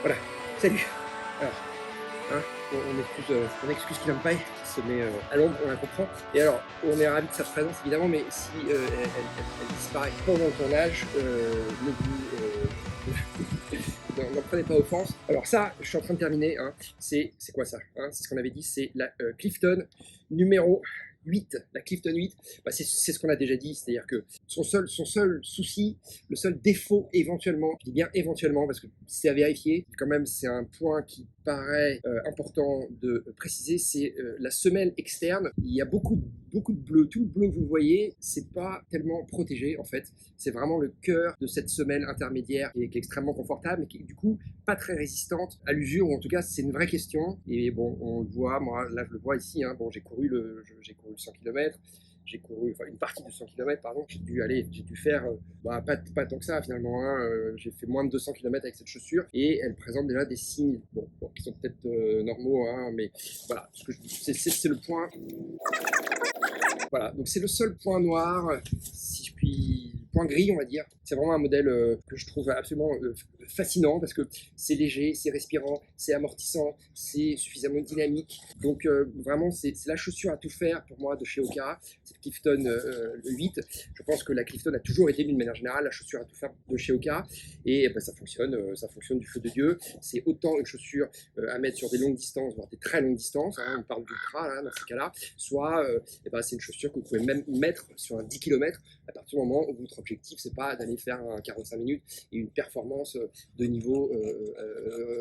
Voilà, salut. Alors, hein, on excuse Kylian Pay qui se met à l'ombre, on la comprend. Et alors, on est ravis de sa présence évidemment, mais si elle disparaît pendant le tournage, ne vous n'en prenez pas offense. Alors ça, je suis en train de terminer. Hein. C'est quoi ça hein? C'est ce qu'on avait dit, c'est la Clifton numéro 8, la Clifton 8, bah c'est ce qu'on a déjà dit, c'est-à-dire que son seul souci, le seul défaut éventuellement, je dis bien éventuellement parce que c'est à vérifier, quand même c'est un point qui paraît important de préciser, c'est la semelle externe. Il y a beaucoup de bleu, tout le bleu que vous voyez, c'est pas tellement protégé en fait, c'est vraiment le cœur de cette semelle intermédiaire qui est extrêmement confortable, mais qui est du coup pas très résistante à l'usure, ou en tout cas c'est une vraie question, et bon on le voit, moi là je le vois ici, hein, bon j'ai couru 100 km, j'ai couru, enfin une partie de 100 km, pardon, j'ai dû faire, pas tant que ça finalement, hein, j'ai fait moins de 200 km avec cette chaussure, et elle présente déjà des signes, bon qui sont peut-être normaux, hein, mais voilà, c'est le point, voilà, donc c'est le seul point noir, si je puis, point gris on va dire, c'est vraiment un modèle que je trouve absolument fascinant, parce que c'est léger, c'est respirant, c'est amortissant, c'est suffisamment dynamique, donc vraiment c'est la chaussure à tout faire pour moi de chez Oka, cette Clifton 8, je pense que la Clifton a toujours été d'une manière générale la chaussure à tout faire de chez Oka, et bah, ça fonctionne du feu de Dieu, c'est autant une chaussure à mettre sur des longues distances, voire des très longues distances, hein, on parle d'ultra là, dans ces cas-là, soit bah, c'est une chaussure que vous pouvez même mettre sur un 10 km à partir du moment où votre objectif c'est pas d'aller faire un 45 minutes et une performance de niveau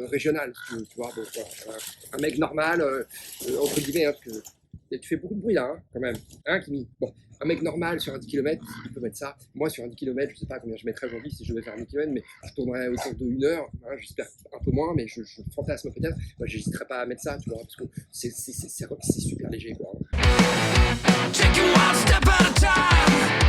régional, tu vois, donc, voilà, un mec normal, entre guillemets, hein, parce que tu fais beaucoup de bruit là, hein, quand même, hein, Kimi. Bon, un mec normal sur un 10 km, il peut mettre ça. Moi, sur un 10 km, je sais pas combien je mettrais aujourd'hui si je devais faire un 10 km, mais je tournerais autour de 1 heure, hein, j'espère un peu moins, mais je fantasme peut-être. Moi, j'hésiterais pas à mettre ça, tu vois, parce que c'est super léger, quoi. Take it one step at a time.